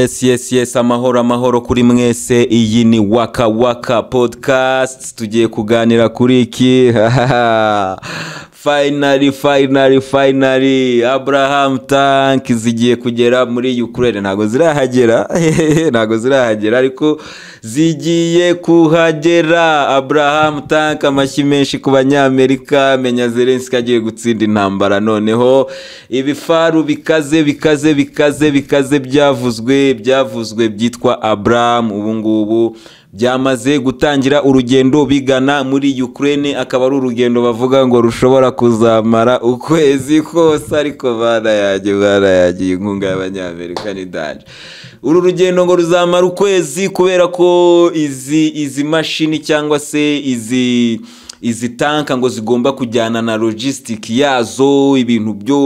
Yes, amahoro kuri mwese. Iyi ni Waka Waka Podcast. Tugiye kuganira kuri iki. Finally Abraham Tank zigiye kugera muri Ukraine. Ntago zirahagera ariko zigiye kuhagera. Abraham Tank amashyi menshi ku banyamerika. Menya Zelensky agiye gutsinda intambara. Noneho ibifaru bikaze byavuzwe byitwa Abraham ubu ngubu byamaze gutangira urugendo bigana muri Ukraine. Akaba ari urugendo bavuga ngo rushobora kuzamara ukwezi kose, ariko bana yagiye inkunga y'abanyamerika ni danger. Uru rugendo ngo ruzamara ukwezi kubera ko izi mashini cyangwa se izi tanka ngo zigomba kujyana na logistic yazo, ibintu byo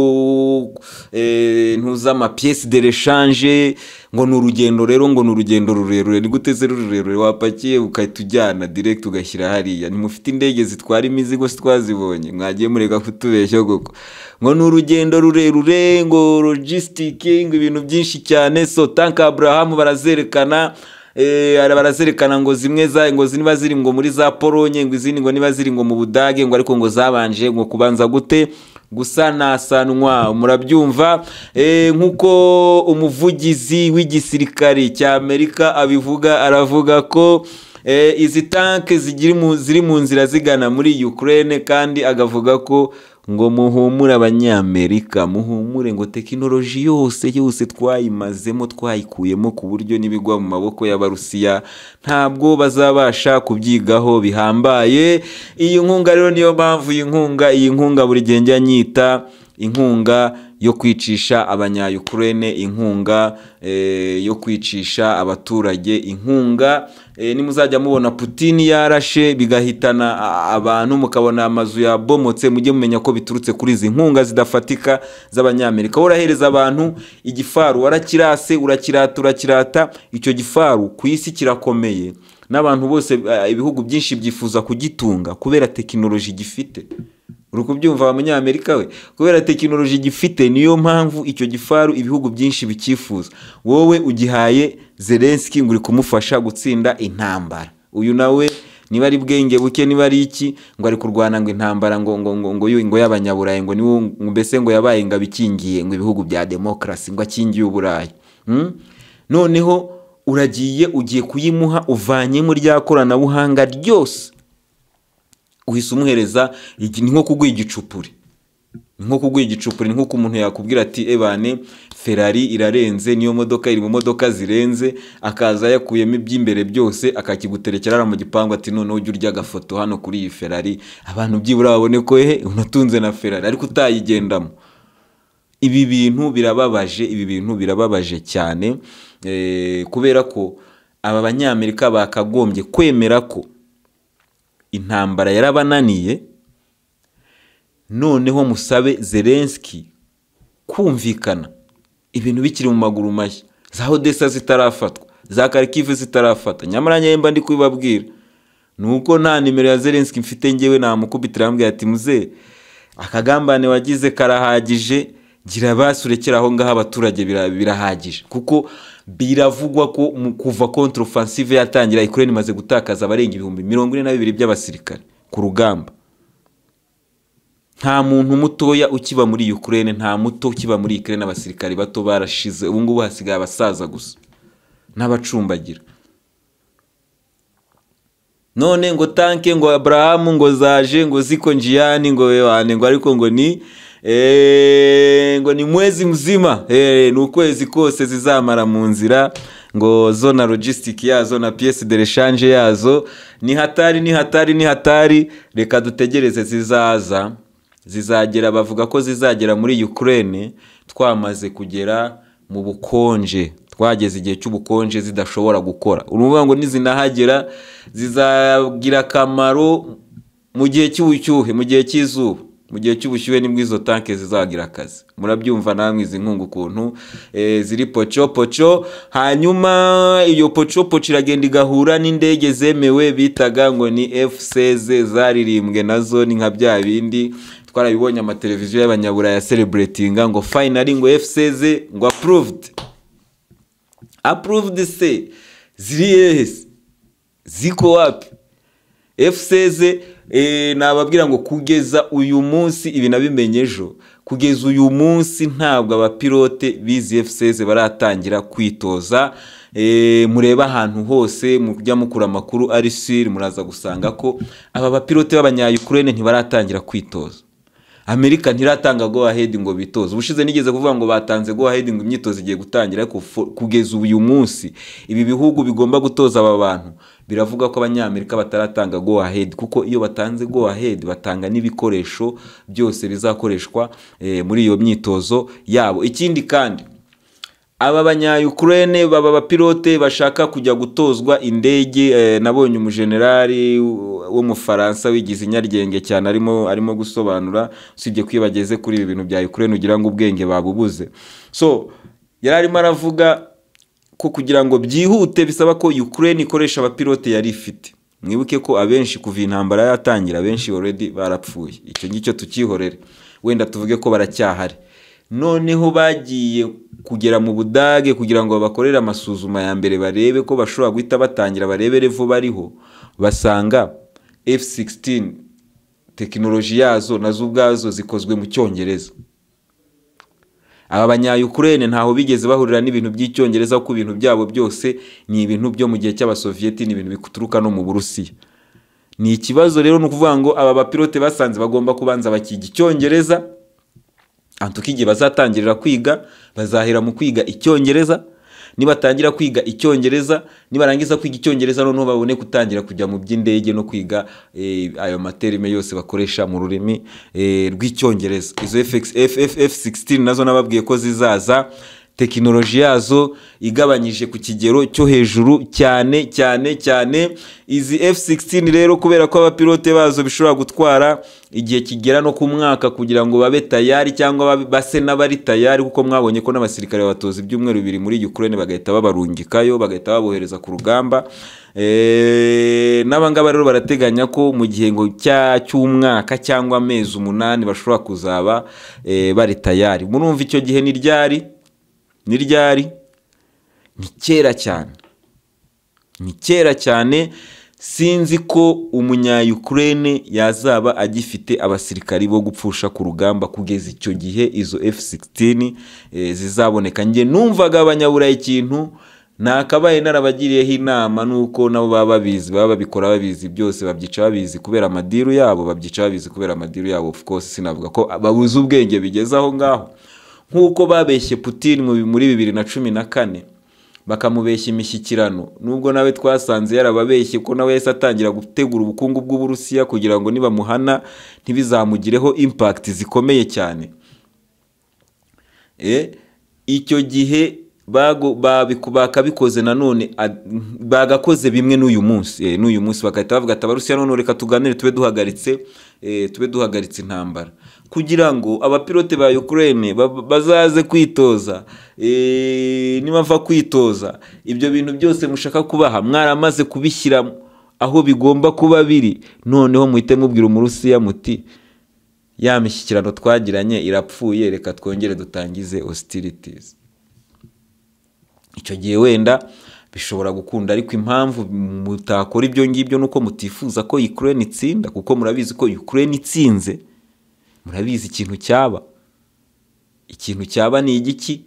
ntuzama pièce de rechange. Ngo n'urugendo rero, ngo n'urugendo rurerure. Ni guteze rurerure wapakiye ukayitujyana direct ugashyira hariya. Ni mufite indege zitwara imizigo twazibonye, mwagiye mureka kutubeshya goko. Ngo n'urugendo rurerure, ngo logistic, ngo ibintu byinshi cyane. So tanka Abraham barazerekana ngo zimwe ngo niba ziri ngo muri za Polonye, ngo izindi ngo niba ziri ngo mu Budage, ngo ariko ngo zabanje ngo kubanza gute gusanasanwa. Murabyumva nkuko umuvugizi w'igisirikari cya Amerika abivuga. Aravuga ko izi tanke ziri mu nzira zigana muri Ukraine, kandi agavuga ko ngo muhumure abanyamerika, muhumure, ngo tekinoloji yose twayimazemo, twayikuyemo ku buryo nibigwa mu maboko y'Abarusiya ntabwo bazabasha kubyigaho bihambaye. Iyi nkunga rero niyo mpamvu iyi nkunga buri gihe njya nyita inkunga yo kwicisha abanya-Ukraine, inkunga yo kwicisha abaturage, inkunga nimuzajya mubona Putin yarashe bigahitana abantu, mukabona amazu yabomotse, mujye mumenya ko biturutse kuri izi nkunga zidafatika z'abanyamerika. Urahereza abantu igifaru, warakirase, urakirata, icyo gifaru ku isi kirakomeye, n'abantu bose ibihugu byinshi byifuza kugitunga kubera tekinoloji gifite. Urukubyumva abanyamerika we, kubera tekinoloji gifite, niyo mpamvu icyo gifaru ibihugu byinshi bikifuza. Wowe ugihaye Zelensky ngo uri kumufasha gutsinda intambara. Uyu nawe niba ari bwenge buke, niba ari iki, ngo ari kurwana ngo intambara ngo y'abanyaburayi, ngo niwo mbese ngo yabaye ngo bikingiye ngo ibihugu bya demokrasi, ngo akingiye uburayi. Noneho ugiye kuyimuha, uvanye muri rya koranabuhanga ryose, uhise umuhereza. Ni nko kuguha igicupuri, ni nko umuntu yakubwira ati ebane Ferrari irarenze, niyo modoka iri mu modoka zirenze, akaza yakuyemo iby'imbere byose akakiguterekera mu gipangu ati none ujye urya agafoto hano kuri iyi Ferrari, abantu byibura babone ko unatunze na Ferrari ariko utayigendamo. Ibi bintu birababaje cyane, kubera ko aba banyamerika bakagombye kwemera ko intambara yarabananiye. Noneho musabe Zelensky kumvikana, ibintu bikiri mu maguru mashya, za Odessa zitarafatwa, za Kharkiv zitarafata. Nyamara nyemba ndi kubibabwira nuko nta nimero ya Zelensky mfite, ngewe namukubitira ambwira ati muze akagambane wagize karahagije, gira basurekera aho ngaho abaturage birahagije. Kuko biravugwa ko kuva contre offensive yatangira Ukraine imaze gutakaza abarenga 42,000 by'abasirikare ku rugamba. Nta muntu mutoya ukiba muri Ukraine, nta muto ukiba muri Ukraine, abasirikare bato barashize. Ubu ngubu hasigaye abasaza gusa n'abacumbagira. None ngo tanke, ngo Abraham, ngo zaje, ngo ziko njiani, ngo ariko ngo ni mwezi mzima, ni ukwezi kose zizamara mu nzira. Ngo zona logistic yazo na pièce de rechange yazo ni hatari. Reka dutegereze zizagera. Bavuga ko zizagera muri Ukraine twamaze kugera mu bukonje, twageze igihe cy'ubukonje zidashobora gukora. Urumva ngo nizinahagera zizagira akamaro mu gihe cy'ubushyuhe, mu gihe cy'izuba. Mu gihe cy'ubushyuhe nibwo izo tanke zizagira akazi. Murabyumva namwe izi nkunga ukuntu ziri poco. Hanyuma iyo poco iragenda igahura n'indege zemewe bitaga ngo ni F-16 zaririmbwe nazo ni nka bya bindi twarabibonye amateleviziyo y'abanyaburaya celebratinga ngo finally ngo F-16 ngo approved. approved se ziri hehe ziko wapi? FCZ nababwira ngo kugeza uyu munsi ibi nabimenye ejo, kugeza uyu munsi ntabwo abapilote bizi FCZ baratangira kwitoza. Mureba ahantu hose mujya mukura amakuru ari siri muraza gusanga ko aba bapilote b'abanya-Ukraine ntibaratangira kwitoza. Amerika ntiratanga go ahead ngo bitoze. Ubushize nigeze kuvuga ngo batanze go ahead ngo imyitozo igiye gutangira, ariko kugeza uyu munsi ibi bihugu bigomba gutoza aba bantu biravuga ko abanyamerika bataratanga go ahead, kuko iyo batanze go ahead batanga n'ibikoresho byose bizakoreshwa muri iyo myitozo yabo. Ikindi kandi aba banya-Ukraine baba bapilote bashaka kujya gutozwa indege, nabonye umujenerali wo mu Faransa wigize inyaryenge cyane arimo gusobanura, usibye kwibageze kuri ibi bintu bya Ukraine ugira ngo ubwenge babubuze. So yararimo aravuga ko kugira ngo byihute bisaba ko Ukraine ikoresha abapilote yari ifite. Mwibuke ko abenshi kuva intambara yatangira abenshi already barapfuye, icyo ngicyo tukihorere, wenda tuvuge ko baracyahari. Noneho bagiye kugera mu Budage kugira ngo bakorere amasuzuma ya mbere barebe ko bashobora guhita batangira, barebe revo bariho, basanga F-16 tekinoloji yazo nazo ubwazo zikozwe mu Cyongereza. Aba banya-Ukraine ntaho bigeze bahurira n'ibintu by'icyongereza, kuko ibintu byabo byose ni ibintu byo mu gihe cy'abasovieti, ni ibintu bituruka no mu Burusiya. Ni ikibazo rero no kuvuga ngo aba bapilote basanze bagomba kubanza bakiga Icyongereza. Antukigiye bazatangirira kwiga, bazahera mu kwiga Icyongereza. Nibatangira kwiga Icyongereza, nibarangiza kwiga Icyongereza noneho babone kutangira kujya mu by'indege no kwiga ayo materime yose bakoresha mu rurimi rw'Icyongereza. Izo F-16 nazo nababwiye ko zizaza tekinoloji yazo igabanyije ku kigero cyo hejuru cyane cyane cyane. Izi F-16 rero kubera ko abapilote bazo bishobora gutwara igihe kigera no ku mwaka kugira ngo babe tayari cyangwa base n'abari tayari, kuko mwabonye ko n'abasirikare batoza ibyumweru bibiri muri Ukraine bagahita babarungikayo, bagahita babohereza ku rugamba. N'abangaba rero barateganya ko mu gihe ngo cy'umwaka cyangwa amezi 8 bashobora kuzaba bari tayari. Murumva icyo gihe ni ryari? Ni kera cyane, ni kera cyane. Sinzi ko umunya-Ukraine yazaba agifite abasirikari bo gupfusha ku rugamba kugeza icyo gihe izo F-16 zizaboneka. Nge numvaga abanyaburayi ikintu nakabaye narabagiriyeho inama, nuko nabo baba babizi, baba babikora babizi, byose babyica babizi kubera amadiru yabo, babyica babizi kubera amadiru yabo. Of course sinavuga ko babuze ubwenge bigeze aho ngaho, nkuko babeshye Putin muri 2014 bakamubeshya imishyikirano, nubwo nawe twasanze yarababeshye ko nawe yese atangira gutegura ubukungu bw'Uburusiya kugira ngo nibamuhana ntibizamugireho impact zikomeye cyane. Icyo gihe bakabikoze nanone bagakoze bimwe n'uyu munsi bakahita bavuga ati Abarusiya none reka tuganire tube duhagaritse intambara, kugira ngo abapilote ba Ukraine bazaze kwitoza. Nibava kwitoza ibyo bintu byose mushaka kubaha mwaramaze kubishyira aho bigomba kuba biri, noneho muhite mubwira Umurusiya muti ya mishyikirano twagiranye irapfuye, reka twongere dutangize hostilities. Icyo gihe wenda bishobora gukunda, ariko impamvu mutakora ibyo ngibyo nuko mutifuza ko Ukraine itsinda, kuko murabizi ko Ukraine itsinze, murabizi ikintu cyaba ni igiki?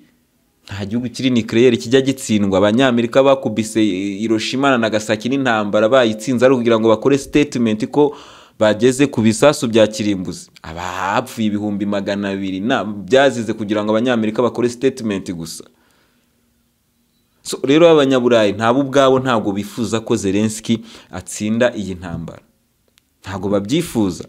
Nta gihugu kiri nucleaire kijya gitsindwa. Abanyamerika bakubise Hiroshima na Nagasaki n'intambara bayitsinze ari kugira ngo bakore statement ko bageze ku bisasu bya kirimbuzi. Abapfuye ibihumbi 200 byazize kugira ngo abanyamerika bakore statement gusa. So rero abanyaburayi ntabo ubwabo ntabwo bifuza ko Zelensky atsinda iyi ntambara, ntabwo babyifuza.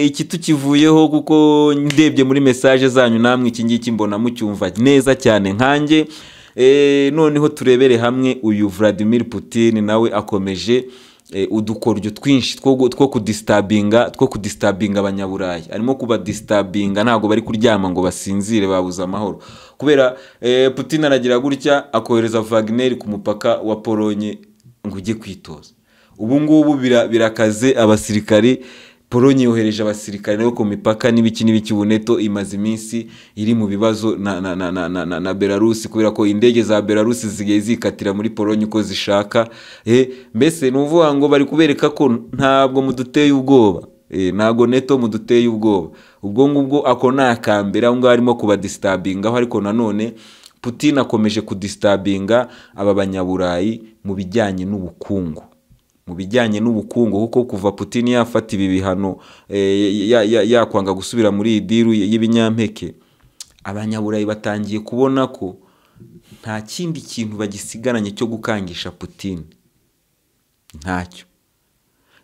Iki tukivuyeho kuko ndebye muri message zanyu namwe iki ngiki mbona mucyumva neza cyane nkanjye. Noneho turebere hamwe uyu Vladimir Putin nawe akomeje udukoryo twinshi two kudisturbinga abanyaburayi. Arimo kuba disturbinga, ntago bari kuryama ngo basinzire babuza amahoro, kubera Putin aragira gutya akohereza Wagner ku mupaka wa Polonye ngo ujye kwitoza. Ubu ngubu birakaze abasirikari Polonye yohereje abasirikare no ku mipaka n'ibiki ubu NATO imaze iminsi iri mu bibazo na Belarus kubera ko indege za Belarus zigiye zikatira muri Polonye uko zishaka. Mbese nuvuga ngo bari kubereka ko ntabwo muduteye ubwoba. Ntabwo NATO muduteye ubwoba. Ubwo ngubwo ako nakambera aho ngaho arimo kubadisturbinga aho, ariko nanone Putin akomeje kudisturbinga aba banyaburayi mu bijyanye n'ubukungu. Mu bijyanye n'ubukungu kuko kuva Putin yafata ibi bihano yakwanga gusubira muri idiru y'ibinyampeke, abanyaburayi batangiye kubona ko nta kindi kintu bagisigaranye cyo gukangisha Putin. Ntacyo.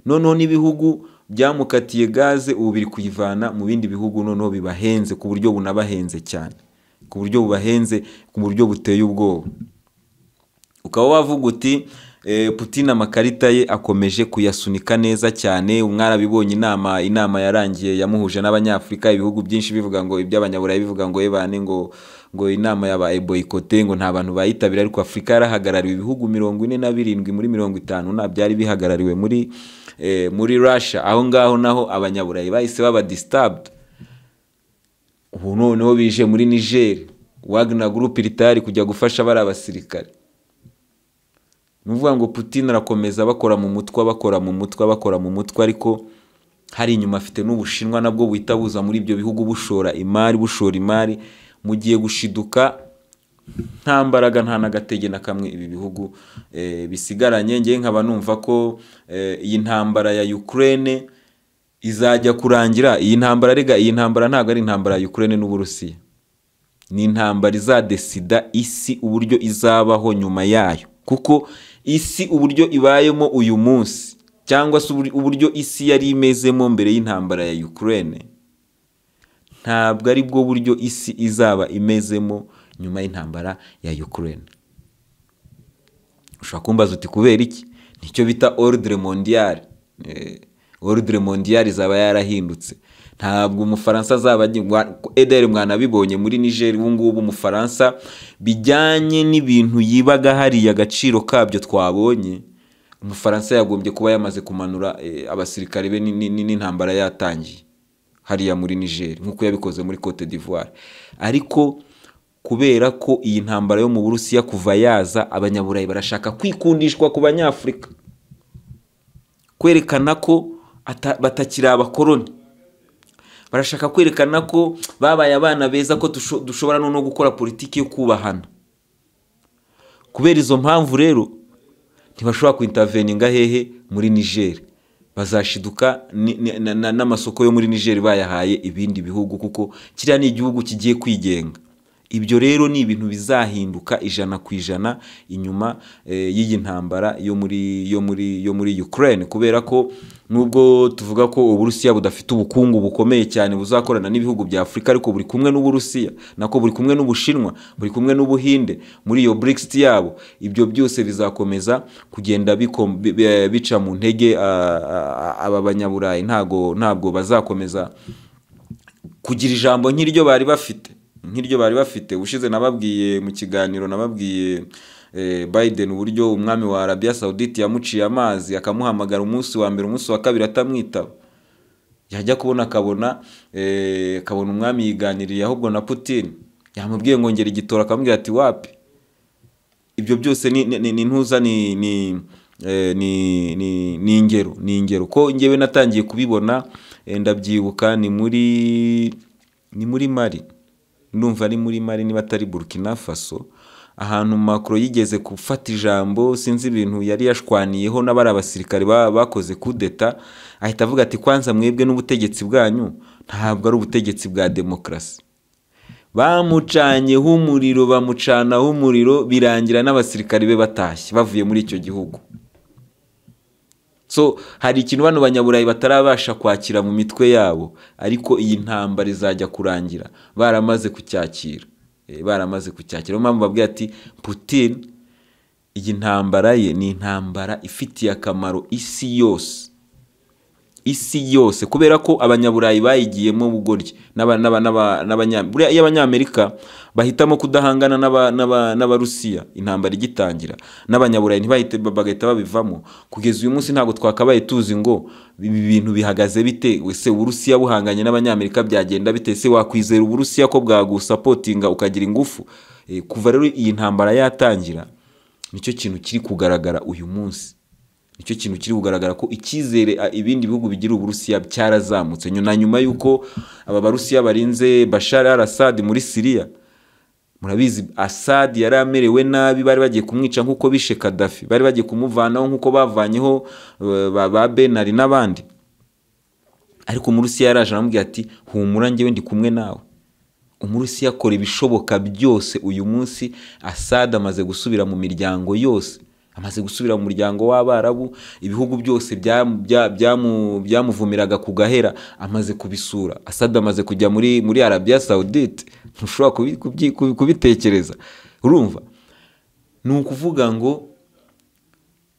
Noneho n'ibihugu byamukatiye gaze ubu biri kuyivana mu bindi bihugu, noneho bibahenze ku buryo bunabahenze cyane, ku buryo bubahenze, ku buryo buteye ubwoba. Ukaba wavuga uti Putin amakarita ye akomeje kuyasunika neza cyane. Umwarabibonye inama yarangiye yamuhuje n'abanyafrika, ibihugu byinshi bivuga ngo iby'abanyaburayi bivuga ngo ebane ngo inama yabaye boycotté, ngo nta bantu bayitabira, ariko Afrika yarahagarariwe ibihugu 47 muri 50 na byari bihagarariwe muri Russia. Aho ngaho naho abanyaburayi bahise baba disturbed. Ubu noneho bije muri Niger, Wagner Group ritari kujya gufasha bari abasirikare. Nuvuga ngo Putin arakomeza bakora mu mutwe, ariko hari inyuma afite n'Ubushinwa nabwo buhita buza muri ibyo bihugu bushora imari, mugiye gushiduka nta mbaraga nta nagatege na kamwe ibi bihugu bisigaranye. Ngiye nkaba numva ko iyi ntambara ya Ukraine izajya kurangira. Iyi ntambara ntabwo ari intambara ya Ukraine n'Uburusiya, ni intambara izadesida isi uburyo izabaho nyuma yayo, kuko isi uburyo ibayemo uyu munsi cyangwa se uburyo isi yari imezemo mbere y'intambara ya Ukraine ntabwo ari bwo buryo isi izaba imezemo nyuma y'intambara ya Ukraine. Ushaka kumbaza uti kubera iki? Nicyo bita ordre mondial. Ordre mondial izaba yarahindutse. Ntabwo umufaransa azaba edere mwanabibonye muri Niger ubu ngubu umufaransa bijyanye n'ibintu yibaga hari agaciro kabyo twabonye, umufaransa yagombye kuba yamaze kumanura abasirikare be n'intambara yatangiye hariya muri Niger nkuko yabikoze muri Cote d'Ivoire. Ariko kubera ko iyi ntambara yo mu Burusiya kuva yaza, abanyaburayi barashaka kwikundishwa ku banyafrika, kwerekana ko batakiri abakoloni. Barashaka kwerekana ko babaye abana beza, ko dushobora no gukora politiki yo kubahana. Kubera izo mpamvu rero ntibashobora kuinterveninga hehe muri Niger. Bazashiduka n'amasoko yo muri Niger bayahaye ibindi bihugu, kuko kiriya ni igihugu kigiye kwigenga. Ibyo rero ni ibintu bizahinduka 100% inyuma y'iyi ntambara yo muri Ukraine, kubera ko nubwo tuvuga ko Uburusiya budafite ubukungu bukomeye cyane buzakorana n'ibihugu bya Afrika, ariko buri kumwe n'Uburusiya, nako buri kumwe n'Ubushinwa, buri kumwe n'Ubuhinde muri iyo BRICS yabo. Ibyo byose bizakomeza kugenda bica mu ntege aba banyaburayi. Ntabwo bazakomeza kugira ijambo nk'iryo bari bafite. Ushize nababwiye mu kiganiro, nababwiye Biden uburyo umwami wa Arabia Saudite yamuciye amazi akamuhamagara umunsi wa mbere, umunsi wa kabiri atamwitaba. Yajya kubona akabona umwami yiganiriye ahubwo na Putin, yamubwiye ngo ngera igitora, akamubwira ati wapi. Ibyo byose ni ntuza ni ingero ko ngewe natangiye kubibona. Ndabyibuka ni muri Mali, ndumva ari muri Mali niba atari Burkina Faso, ahantu Macron yigeze gufata ijambo, sinzi ibintu yari yashwaniyeho n'abari abasirikare bakoze kudeta, ahita avuga ati kwanza mwebwe n'ubutegetsi bwanyu ntabwo ari ubutegetsi bwa demokrasi. Bamucanyeho umuriro, birangira n'abasirikare be batashye bavuye muri icyo gihugu. So hari ikintu bano banyaburayi batarabasha kwakira mu mitwe yabo, ariko iyi ntambara izajya kurangira baramaze kucyakira. Mpamvu babwiye ati Putin iyi ntambara ye ni intambara ifitiye akamaro isi yose. isi yose, kubera ko abanyaburayi bayigiyemo bugoryi buriya iyo abanyamerika bahitamo kudahangana n'abarusiya intambara igitangira, n'abanyaburayi bagahita babivamo. Kugeza uyu munsi ntabwo twakabaye tuzi ngo ibi bintu bihagaze bite, wese Uburusiya buhanganye n'abanyamerika byagenda bite, se wakwizera Uburusiya ko bwagusapotinga ukagira ingufu? Kuva rero iyi ntambara yatangira nicyo kintu kiri kugaragara uyu munsi, nicyo kintu kiri kugaragara ko icyizere ibindi bihugu bigira Uburusiya cyarazamutse nyuma yuko aba Barusiya barinze Bashar al-Assad muri Syria. Murabizi Assad yari amerewe nabi, bari bagiye kumwica nkuko bishe Gaddafi, bari bagiye kumuvanaho nkuko bavanyeho ba Ben Ali n'abandi, ariko Umurusiya yaraje aramubwira ati humura njyewe ndi kumwe nawe. Umurusiya akora ibishoboka byose. Uyu munsi Assad amaze gusubira mu miryango yose, amaze gusubira mu muryango w'Abarabu, ibihugu byose byamuvumiraga ku gahera amaze kubisura. Assad amaze kujya muri Arabia Saudite, ntushobora kubitekereza. Urumva, ni ukuvuga ngo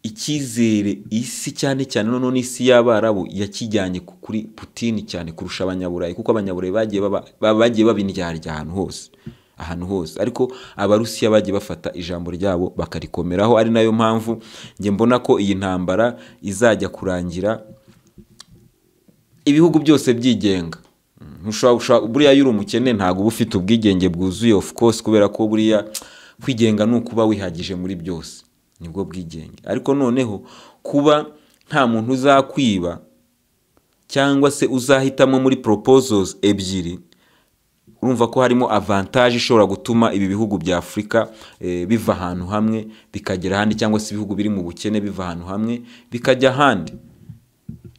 icyizere isi cyane cyane none isi y'Abarabu yakijyanye kuri Putin cyane kurusha abanyaburayi, kuko abanyaburayi bagiye babindyarya ahantu hose, ariko abarusiya bagiye bafata ijambo ryabo bakarikomeraho. Ari nayo mpamvu nge mbona ko iyi ntambara izajya kurangira ibihugu byose byigenga. Buriya yuri umukene ntabwo uba ufite ubwigenge bwuzuye, of course, kubera ko buriya kwigenga ni ukuba wihagije muri byose, nibwo bwigenge. Ariko noneho kuba nta muntu uzakwiba cyangwa se uzahitamo muri proposals ebyiri, urumva ko harimo avantage ishobora gutuma ibi bihugu bya Afrika biva ahantu hamwe bikagera ahandi, cyangwa se ibihugu biri mu bukene biva ahantu hamwe bikajya ahandi.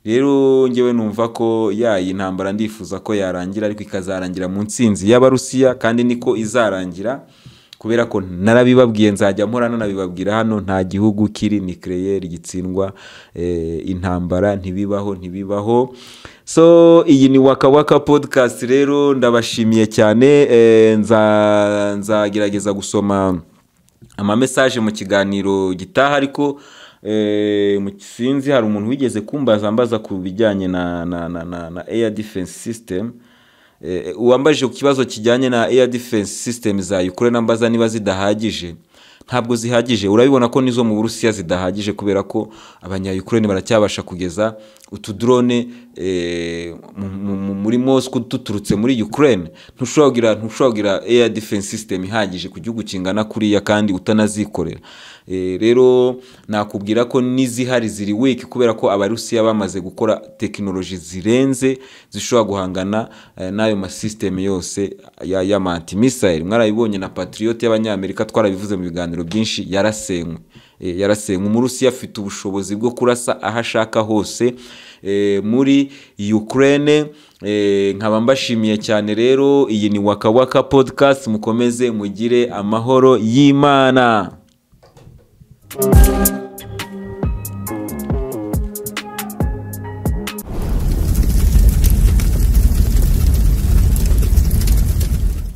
Rero ngewe numva ko iyi ntambara ndifuza ko yarangira, ariko ikazarangira mu ntsinzi y'Abarusiya, kandi niko izarangira, kubera ko narabibabwiye, nzajya mporana nabibabwira hano, nta gihugu kiri nucleaire gitsindwa intambara, ntibibaho. So iyi ni Waka Waka podcast. Rero ndabashimiye cyane, nzagerageza gusoma ama message mu kiganiro gitaha, ariko sinzi hari umuntu wigeze kumbaza ku bijyanye na air defense system. Uwambajije ku kibazo kijyanye na air defense system za Ukraine, ambaza niba zidahagije. Ntabwo zihagije, urabibona ko nizo mu Burusiya zidahagije, kubera ko abanya-Ukraine baracyabasha kugeza utudrone muri Moscow tuturutse muri Ukraine. Ntushobora air defense system ihagije ku gihugu kingana kuriya kandi utanazikorera. Rero nakubwira ko nizihari ziri weak, kubera ko Abarusiya bamaze gukora technology zirenze zishobora guhangana n'ayo ma system yose ya anti-missile. Mwarabibonye na Patriot y'Abanyamerika, twarabivuze mu biganiro byinshi, yarasenywe. Umurusiya afite ubushobozi bwo kurasa ahashaka hose muri Ukraine. Nkaba mbashimiye cyane. Rero iyi ni Waka Waka podcast, mukomeze mugire amahoro y'Imana.